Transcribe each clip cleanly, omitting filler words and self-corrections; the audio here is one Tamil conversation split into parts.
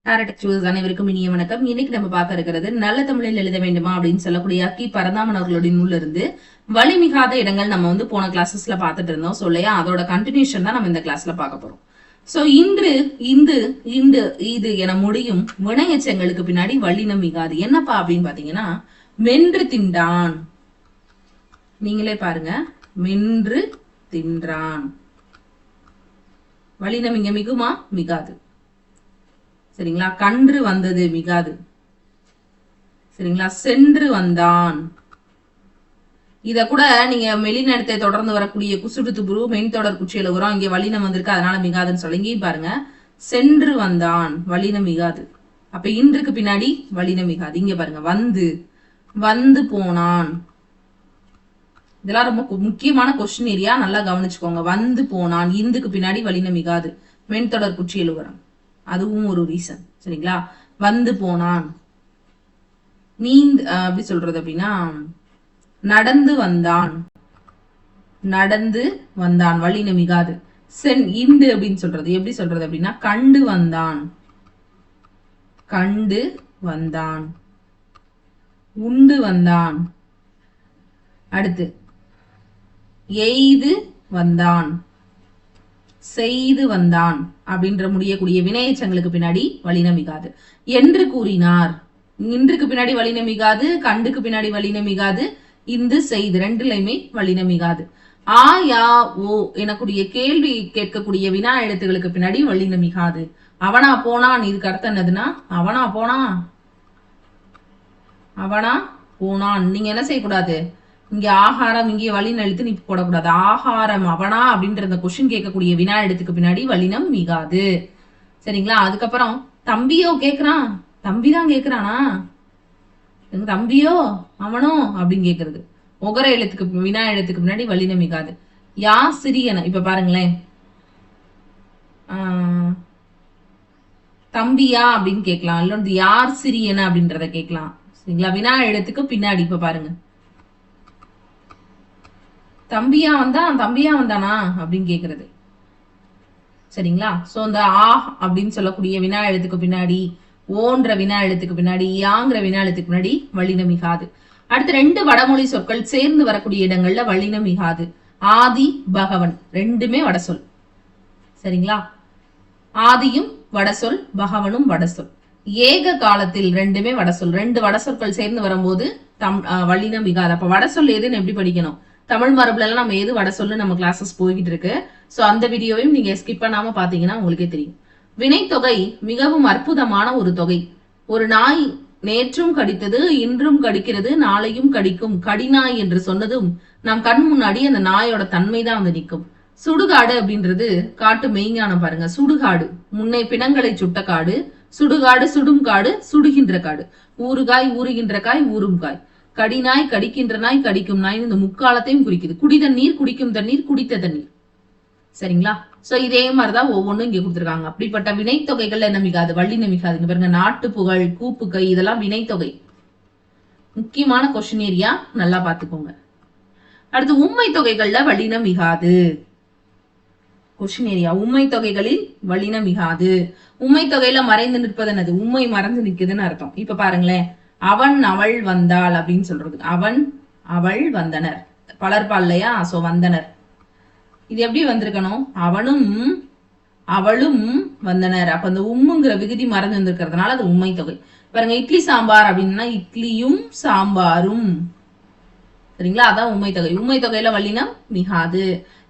அனைவருக்கும் இனிய வணக்கம். இன்னைக்கு நம்ம பார்க்க இருக்கிறது நல்ல தமிழில் எழுத வேண்டுமா அப்படின்னு சொல்லக்கூடிய அக்கி பரந்தாமன் அவர்களுடைய நூல்ல இருந்து வலிமிகாத இடங்கள் நம்ம போன கிளாஸஸ்ல பார்த்துட்டு இருந்தோம். சொல்லையா அதோட கண்டினியூஷன் தான் நம்ம இந்த கிளாஸ்ல பார்க்க போறோம். சோ இன்று இந்து இண்டு இது என முடியும் வினையச்சங்களுக்கு பின்னாடி வல்லினம் மிகாது என்னப்பா அப்படின்னு பாத்தீங்கன்னா மென்று தின்றான். நீங்களே பாருங்க, மென்று தின்றான். வல்லினம் இங்க மிகுமா? மிகாது. சரிங்களா? கன்று வந்தது மிகாது. சரிங்களா? சென்று வந்தான். இத கூட நீங்க மெலினத்தை தொடர்ந்து வரக்கூடிய குசுடுத்து புரு மெயின் தொடர் குச்சியில உரம் இங்க வல்லினம் வந்திருக்கு, அதனால மிகாதுன்னு சொல்ல. இங்கேயும் பாருங்க, சென்று வந்தான் வல்லினம் மிகாது. அப்ப இன்றுக்கு பின்னாடி வல்லினம் மிகாது. இங்க பாருங்க, வந்து வந்து போனான். இதெல்லாம் ரொம்ப முக்கியமான கொஸ்டின் ஏரியா, நல்லா கவனிச்சுக்கோங்க. வந்து போனான், இந்துக்கு பின்னாடி வல்லினம் மிகாது. மெயின் தொடர் குச்சியில உரம், அதுவும் ஒரு ரீசன். சரிங்களா? வந்து போனான். அப்படி சொல்றது அப்படின்னா நடந்து வந்தான். நடந்து வந்தான் வல்லினம் மிகாது. இண்டு அப்படின்னு சொல்றது எப்படி சொல்றது அப்படின்னா கண்டு வந்தான். கண்டு வந்தான். உண்டு வந்தான். அடுத்து எய்து வந்தான். செய்து வந்தான் அப்படின்ற முடியக்கூடிய வினையச்சங்களுக்கு பின்னாடி வல்லினம் மிகாது. என்று கூறினார், இன்றுக்கு பின்னாடி வல்லினம் மிகாது. கண்டுக்கு பின்னாடி வல்லினம் மிகாது. இந்து செய்து ரெண்டுலையுமே வல்லினம் மிகாது. ஆ யா ஓ எனக்கூடிய கேள்வி கேட்கக்கூடிய வினா எழுத்துகளுக்கு பின்னாடி வல்லினம் மிகாது. அவனா போனான், இதுக்கு அர்த்தம் என்னதுன்னா அவனா போனான். அவனா போனான். நீங்க என்ன செய்யக்கூடாது, இங்க ஆகாரம் இங்கே வல்லினம் எழுத்து நீ போடக்கூடாது. ஆகாரம் அவனா அப்படின்ற கொஸ்டின் கேட்கக்கூடிய வினா எழுத்துக்கு பின்னாடி வல்லினம் மிகாது. சரிங்களா? அதுக்கப்புறம் தம்பியோ கேக்குறான். தம்பிதான் கேக்குறானா? தம்பியோ அவனோ அப்படின்னு கேக்குறது. ஒகர எழுத்துக்கு வினா எழுத்துக்கு முன்னாடி வல்லினம் மிகாது. யா சிறியன. இப்ப பாருங்களேன், தம்பியா அப்படின்னு கேட்கலாம், இல்ல யார் சிறியன அப்படின்றத கேட்கலாம். சரிங்களா? வினா எழுத்துக்கு பின்னாடி இப்ப பாருங்க, தம்பியா வந்தான், தம்பியா வந்தானா அப்படின்னு கேக்குறது. சரிங்களா? சோ இந்த ஆ அப்படின்னு சொல்லக்கூடிய வினா எழுத்துக்கு பின்னாடி, ஓன்ற வினா எழுத்துக்கு பின்னாடி, யாங்கிற வினா எழுத்துக்கு பின்னாடி வல்லினம் மிகாது. அடுத்து ரெண்டு வடமொழி சொற்கள் சேர்ந்து வரக்கூடிய இடங்கள்ல வல்லினம் மிகாது. ஆதி பகவன் ரெண்டுமே வடசொல். சரிங்களா? ஆதியும் வடசொல், பகவனும் வடசொல். ஏக காலத்தில் ரெண்டுமே வடசொல். ரெண்டு வடசொற்கள் சேர்ந்து வரும்போது வல்லினம் மிகாது. அப்ப வடசொல் எதுன்னு எப்படி படிக்கணும்? தமிழ் மரபுல எல்லாம் நம்ம எது வட சொல்லு நம்ம கிளாஸஸ் போய்கிட்டு இருக்கு. சோ அந்த வீடியோவையும் நீங்க ஸ்கிப் பண்ணாம பாத்தீங்கன்னா உங்களுக்கே தெரியும். வினைத்தொகை மிகவும் அற்புதமான ஒரு தொகை. ஒரு நாய் நேற்றும் கடித்தது, இன்றும் கடிக்கிறது, நாளையும் கடிக்கும். கடிநாய் என்று சொன்னதும் நம் கண் முன்னாடி அந்த நாயோட தன்மைதான் வந்து நிற்கும். சுடுகாடு அப்படின்றது காட்டு மெய்ஞானம் பாருங்க. சுடுகாடு முன்னே பிணங்களை சுட்ட காடு. சுடுகாடு சுடும் காடு, சுடுகின்ற காடு. ஊறுகாய் ஊறுகின்ற காய், ஊறும் காய். கடிநாய் கடிக்கின்ற நாய், கடிக்கும் நாய் இந்த முக்காலத்தையும் குறிக்குது. குடி தண்ணீர், குடிக்கும் தண்ணீர், குடித்த தண்ணீர். சரிங்களா? சோ இதே மாதிரிதான் ஒவ்வொன்றும் இங்க கொடுத்துருக்காங்க. அப்படிப்பட்ட வினைத்தொகைகள் என்ன மிகாது? வல்லினம் மிகாது. பாருங்க, நாட்டு புகழ், கூப்புக்கை இதெல்லாம் வினைத்தொகை. முக்கியமான கொஸ்டின் ஏரியா, நல்லா பாத்துக்கோங்க. அடுத்து உண்மை தொகைகள்ல வல்லினம் மிகாது. கொஸ்டின் ஏரியா, உண்மை தொகைகளில் வல்லினம் மிகாது. உண்மை தொகையில மறைந்து நிற்பது என்னது? உண்மை மறைந்து நிற்குதுன்னு அர்த்தம். இப்ப பாருங்களேன், அவன் அவள் வந்தாள் அப்படின்னு சொல்றது. அவன் அவள் வந்தனர், பலர்பால் இல்லையா? சோ வந்தனர். இது எப்படி வந்திருக்கணும்? அவனும் அவளும் வந்தனர். அப்ப அந்த உம்முங்கிற விகுதி மறந்து வந்திருக்கிறதுனால அது உண்மை தொகை. பாருங்க, இட்லி சாம்பார் அப்படின்னா இட்லியும் சாம்பாரும். சரிங்களா? அதான் உண்மை தொகை. உண்மை தொகையில வல்லினம் மிகாது.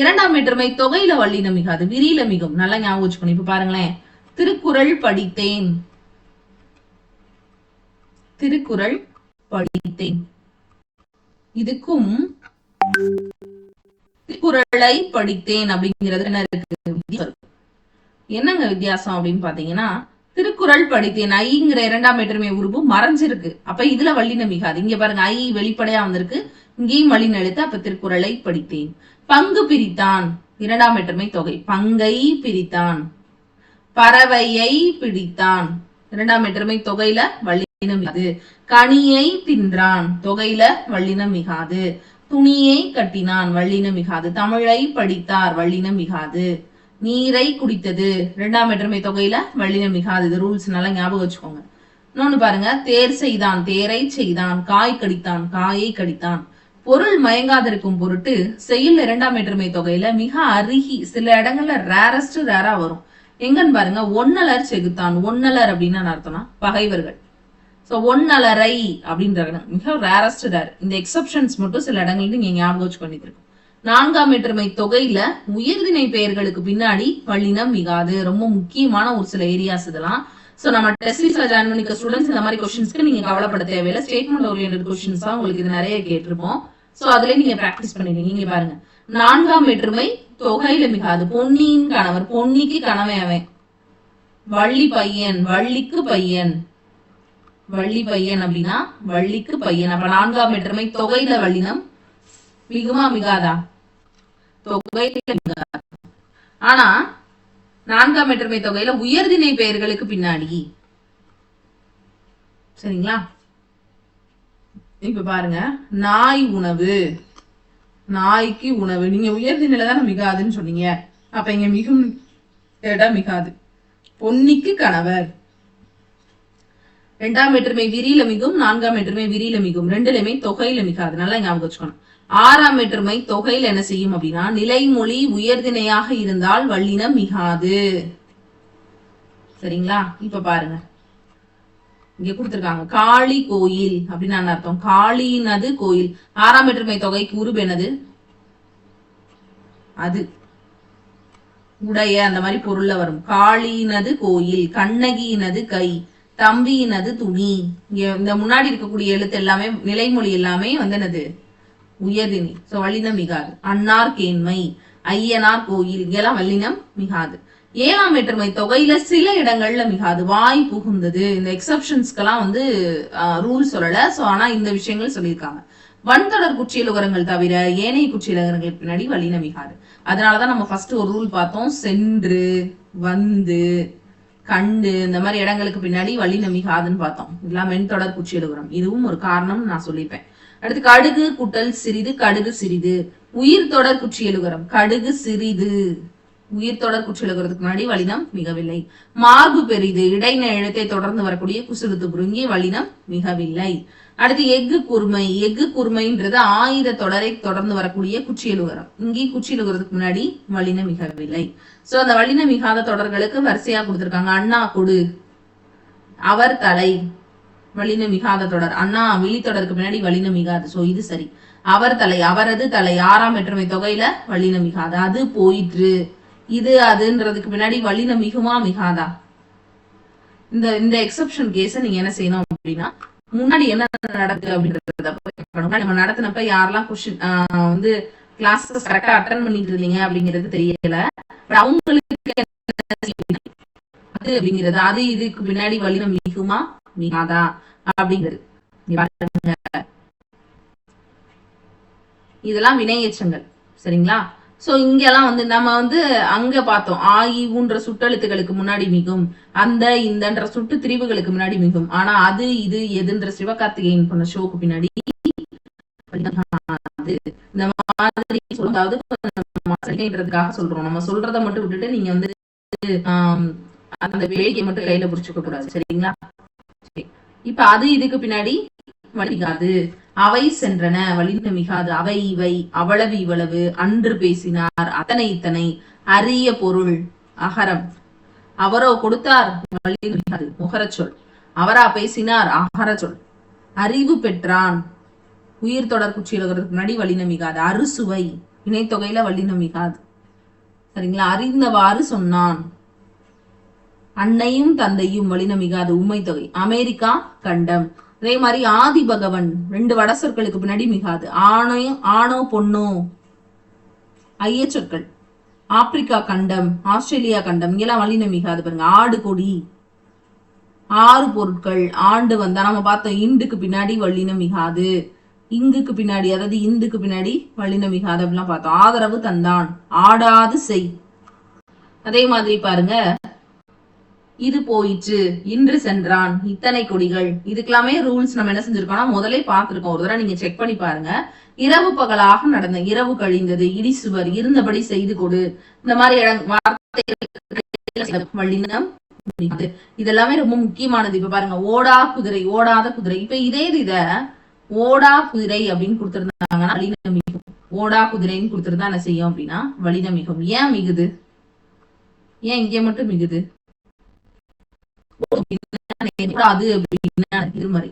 இரண்டாம் வேற்றுமை தொகையில வல்லினம் மிகாது, விரியில மிகும். நல்லா ஞாபகம் வச்சுக்கணும். இப்ப பாருங்களேன், திருக்குறள் படித்தேன். திருக்குறள் படித்தேன். இதுக்கும் திருக்குறளை படித்தேன் அப்படிங்கிறது என்ன இருக்கு? என்னங்க வித்தியாசம் அப்படின்னு பாத்தீங்கன்னா, திருக்குறள் படித்தேன் ஐங்கிற இரண்டாம் வேற்றுமை உருவு மறைஞ்சிருக்கு. அப்ப இதுல வல்லினம் மிகாது. இங்க பாருங்க, ஐ வெளிப்படையா வந்திருக்கு, இங்கேயும் வல்லினம் எழுத்து. அப்ப திருக்குறளை படித்தேன். பங்கு பிரித்தான் இரண்டாம் வேற்றுமை தொகை, பங்கை பிரித்தான். பறவையை பிடித்தான் இரண்டாம் வேற்றுமை தொகையில வல்லினம் மிகாது. கனியை தின்றான் தொகையில வல்லினம் மிகாது. துணியை கட்டினான் வல்லினம் மிகாது. தமிழை படித்தார் வல்லினம் மிகாது. நீரை குடித்தது, இரண்டாம் வேற்றுமை தொகையில வல்லினம் மிகாது. இது ரூல்ஸ் நல்லா ஞாபகம் வச்சுக்கோங்க. இன்னொன்னு பாருங்க, தேர் செய்தான், தேரை செய்தான், காய் கடித்தான், காயை கடித்தான். பொருள் மயங்காதிருக்கும் பொருட்டு செய்யுள் இரண்டாம் வேற்றுமை தொகையில மிக அருகி சில இடங்கள்ல ரேரஸ்ட் ரேரா வரும். எங்கன்னு பாருங்க, ஒன்னலர் செகுத்தான். ஒன்னலர் அப்படின்னு அர்த்தம்னா பகைவர்கள். சோ ஒன்னலரை அப்படின்ற மிக ரேரஸ்ட் ரேர். இந்த எக்ஸப்ஷன்ஸ் மட்டும் சில இடங்கள்ல நீங்க ஞாபகம் வச்சுக்கொண்டிருக்கு. நான்காம் வேற்றுமை தொகையில உயர்திணை பெயர்களுக்கு பின்னாடி வல்லினம் மிகாது. ரொம்ப முக்கியமான ஒரு சில ஏரியாஸ் இதெல்லாம். சோ நம்ம டெஸ்ட் சீரிஸ்ல ஜாயின் பண்ணிக்க ஸ்டூடெண்ட்ஸ் இந்த மாதிரி क्वेश्चंसக்கு நீங்க கவலைப்பட தேவையில்லை. ஸ்டேட்மெண்ட் ஓரியன்டட் क्वेश्चंस தான் உங்களுக்கு இது நிறைய கேட்டிருப்போம். சோ அதுல நீங்க பிராக்டிஸ் பண்ணிடுங்க. நீங்க பாருங்க, நான்காம் வேற்றுமை தொகையில மிகாது. பொன்னியின் கணவர், பொன்னிக்கு கணவன் அவன். வள்ளி பையன், வள்ளிக்கு பையன். வள்ளி பையன் அப்படின்னா வள்ளிக்கு பையன். அப்ப நான்காம் வேற்றுமை தொகையில வல்லினம் மிகுமா மிகாதா? தொகையில மிகாது. ஆனா நான்காம் வேற்றுமை தொகையில உயர்திணை பெயர்களுக்கு பின்னாடி, சரிங்களா? இப்ப பாருங்க, நாய் உணவு, நாய்க்கு உணவு. நீங்க உயர்திணையில தானே மிகாதுன்னு சொன்னீங்க. அப்ப இங்க மிகும் இடம் மிகாது. பொன்னிக்கு கணவர், இரண்டாம் வேற்றுமை விரியில மிகும், நான்காம் வேற்றுமை விரியில மிகும். ரெண்டுலயுமே தொகையில மிகாது. நல்லா ஞாபகம் வச்சுக்கணும். ஆறாம் வேற்றுமை தொகையில் என்ன செய்யும் அப்படின்னா, நிலைமொழி உயர்திணையாக இருந்தால் வல்லினம் மிகாது. சரிங்களா? இப்ப பாருங்க, இங்க கொடுத்திருக்காங்க காளி கோயில் அப்படின்னு அர்த்தம். காளினது கோயில். ஆறாம் வேற்றுமை தொகைக்கு உருபு என்னது? அது உடைய, அந்த மாதிரி பொருள்ல வரும். காளினது கோயில், கண்ணகியினது கை, தம்பியினது துணி. இந்த முன்னாடி இருக்கக்கூடிய எழுத்து எல்லாமே, நிலைமொழி எல்லாமே வந்து என்னது? உயர்திணை. சோ வல்லினம் மிகாது. அன்னார் கேண்மை, ஐயனார் கோயில், இதெல்லாம் வல்லினம் மிகாது. ஏழாம் வேற்றுமை தொகையில சில இடங்கள்ல மிகாது. வாய் புகுந்தது. இந்த எக்ஸப்ஷன்ஸ்க்கெல்லாம் வந்து ரூல் சொல்லல. சோ ஆனா இந்த விஷயங்கள் சொல்லியிருக்காங்க. வன்தொடர் குற்றியலுகரங்கள் தவிர ஏனைய குற்றியலுகரங்களுக்கு பின்னாடி வல்லினம் மிகாது. அதனாலதான் நம்ம ஃபர்ஸ்ட் ஒரு ரூல் பார்த்தோம். சென்று, வந்து, கண்டு, இந்த மாதிரி இடங்களுக்கு பின்னாடி வல்லினம் மிகாதுன்னு பார்த்தோம். இதெல்லாம் மென்தொடர் குற்றியலுகரம். இதுவும் ஒரு காரணம் நான் சொல்லியிருப்பேன். அடுத்து கடுகு குட்டல் சிறிது, கடுகு சிறிது. உயிர் தொடர் குற்றியலுகரம், கடுகு சிறிது. உயிர் தொடர் குற்றியலுகரத்துக்கு முன்னாடி வல்லினம் மிகவில்லை. மார்பு பெரிது, இடைநிலை எழுத்தை தொடர்ந்து வரக்கூடிய குசுறுத்து புருங்கி வல்லினம் மிகவில்லை. அடுத்து எஃகு குறுமை. எஃகு குறுமைன்றது ஆயுத தொடரை தொடர்ந்து வரக்கூடிய குற்றியலுகரம். இங்கே குற்றியலுகரத்துக்கு முன்னாடி வல்லினம் மிகவில்லை. சோ அந்த வல்லினம் மிகாத தொடர்களுக்கு வரிசையா கொடுத்திருக்காங்க. அண்ணா கொடு, அவர் தலை, வல்லினம் மிகாத தொடர். அண்ணா விழித்தொடருக்கு பின்னாடி வல்லினம் மிகாது. சோ இது சரி. அவர் தலை, அவரது தலை. ஆறாம் வேற்றுமை தொகையில வல்லினம் மிகாது. அது போயிற்று, இது அதுன்றதுக்கு பின்னாடி வல்லினம் மிகுமா மிகாதா? இந்த எக்ஸப்ஷன் கேஸ நீங்க என்ன செய்யணும் அப்படின்னா, முன்னாடி என்ன நடக்குது அப்படின்றத நம்ம நடத்தினப்ப யாரெல்லாம் கொஸ்டின் வந்து கிளாஸஸ் கரெக்டா அட்டெண்ட் பண்ணிட்டு இருந்தீங்க அப்படிங்கிறது தெரியல. பட் அவங்களுக்கு அது அப்படிங்கிறது, அது இதுக்கு பின்னாடி வல்லினம் மிகுமா மிகாதா அப்படிங்கிறது. இதெல்லாம் வினையேற்றங்கள். சரிங்களா? சோ இங்கெல்லாம் வந்து நம்ம வந்து அங்க பார்த்தோம், ஆயின்ற சுட்டெழுத்துகளுக்கு முன்னாடி மிகும், அந்த இந்தன்ற சுட்டு திரிவுகளுக்கு முன்னாடி மிகும். ஆனா அது இது எதுன்ற சிவகார்த்திகேயன் பண்ண ஷோக்கு பின்னாடி இந்த மாதிரி சொல்றதுக்காக சொல்றோம். நம்ம சொல்றதை மட்டும் விட்டுட்டு நீங்க வந்து அந்த வேலையை மட்டும் கையில புடிச்சுக்க கூடாது. சரிங்களா? இப்ப அது இதுக்கு பின்னாடி வலிகாது. அவை சென்றன, வலினம் மிகாது. அவை இவை, அவ்வளவு இவ்வளவு, அன்று பேசினார், அத்தனை இத்தனை, அரிய பொருள், அகரம். அவரோ கொடுத்தார், வலினம் மிகாது, முகரச் சொல். அவரா பேசினார், அகர சொல். அறிவு பெற்றான், உயிர் தொடர் குற்றியலுகிறதுக்கு முன்னாடி வல்லினம் மிகாது. அறுசுவை, இணைத்தொகையில வல்லினம் மிகாது. சரிங்களா? அறிந்தவாறு சொன்னான். அன்னையும் தந்தையும் வல்லினம் மிகாது, உண்மை தொகை. அமெரிக்கா கண்டம். அதே மாதிரி ஆதி பகவன், 2 வட சொற்களுக்கு பின்னாடி மிகாது. ஆணோ பொண்ணோ, ஐய சொற்கள். ஆப்பிரிக்கா கண்டம், ஆஸ்திரேலியா கண்டம், இங்கெல்லாம் வல்லினம் மிகாது. பாருங்க. ஆடு கொடி, 6 பொருட்கள். ஆண்டு வந்தா நம்ம பார்த்தோம், இண்டுக்கு பின்னாடி வல்லினம் மிகாது. இங்குக்கு பின்னாடி, அதாவது இந்துக்கு பின்னாடி வல்லினம் மிகாது அப்படிலாம் பார்த்தோம். ஆதரவு தந்தான், ஆடாது செய். அதே மாதிரி பாருங்க, இது போயிற்று, இன்று சென்றான், இத்தனை கொடிகள். இதுக்கெல்லாமே ரூல்ஸ் நம்ம என்ன செஞ்சிருக்கோம்னா முதலே பார்த்திருக்கோம். ஒரு தடவை நீங்க செக் பண்ணி பாருங்க. இரவு பகலாக நடந்த, இரவு கழிந்தது, இடிசுவர், இருந்தபடி செய்து கொடு, இந்த மாதிரி வல்லினம் மிகுது. இதெல்லாமே ரொம்ப முக்கியமானது. இப்ப பாருங்க, ஓடா குதிரை, ஓடாத குதிரை. இப்ப இத ஓடா குதிரை அப்படின்னு கொடுத்திருந்தாங்கன்னா வல்லினம் மிகும். ஓடா குதிரைன்னு கொடுத்திருந்தா என்ன செய்யும் அப்படின்னா வல்லினம் மிகும். ஏன் மிகுது? ஏன் இங்க மட்டும் மிகுது? ஓடாது அப்படின்னா எதிர்மறை.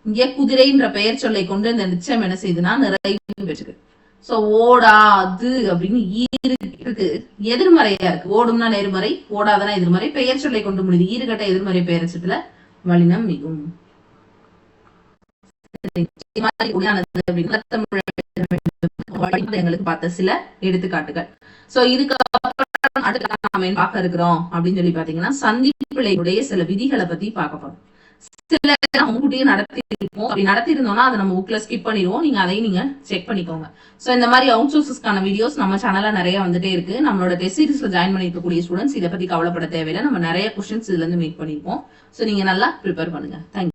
இங்கே குதிரைன்ற பெயர் சொல்லை கொண்டு இந்த நிச்சயம் என்ன செய்யுதுன்னா நிறைவு பெற்றுக்கு. சோ ஓடாது அப்படின்னு இருக்கு, எதிர்மறையா இருக்கு. ஓடும்னா நேர்மறை, ஓடாதனா எதிர்மறை. பெயர் சொல்லை கொண்டு முடியுது. ஈறுகட்ட எதிர்மறை பெயரச்சத்துல வல்லினம் மிகும். எங்களுக்கு பார்த்த சில எடுத்துக்காட்டுகள். சோ இதுக்கு அடுத்த நாம என்ன பார்க்க இருக்கிறோம் அப்படின்னு சொல்லி பாத்தீங்கன்னா சந்திப்பிழையுடைய சில விதிகளை பத்தி பார்க்க போறோம். சில முன்கூட்டியே நடத்திருப்போம். அப்படி நடத்திருந்தோம்னா அதை நம்ம புக்ல ஸ்கிப் பண்ணிடுவோம். நீங்க அதையும் நீங்க செக் பண்ணிக்கோங்க. சோ இந்த மாதிரி அவுட் சோர்சஸ்க்கான வீடியோஸ் நம்ம சேனல்ல நிறைய வந்துட்டே இருக்கு. நம்மளோட டெஸ்ட் சீரிஸ்ல ஜாயின் பண்ணிருக்கக்கூடிய ஸ்டூடெண்ட்ஸ் இதை பத்தி கவலைப்பட தேவையில்லை. நம்ம நிறைய கொஸ்டின்ஸ் இதுல இருந்து மேக் பண்ணிருப்போம். சோ நீங்க நல்லா ப்ரிப்பேர் பண்ணுங்க. தேங்க்யூ.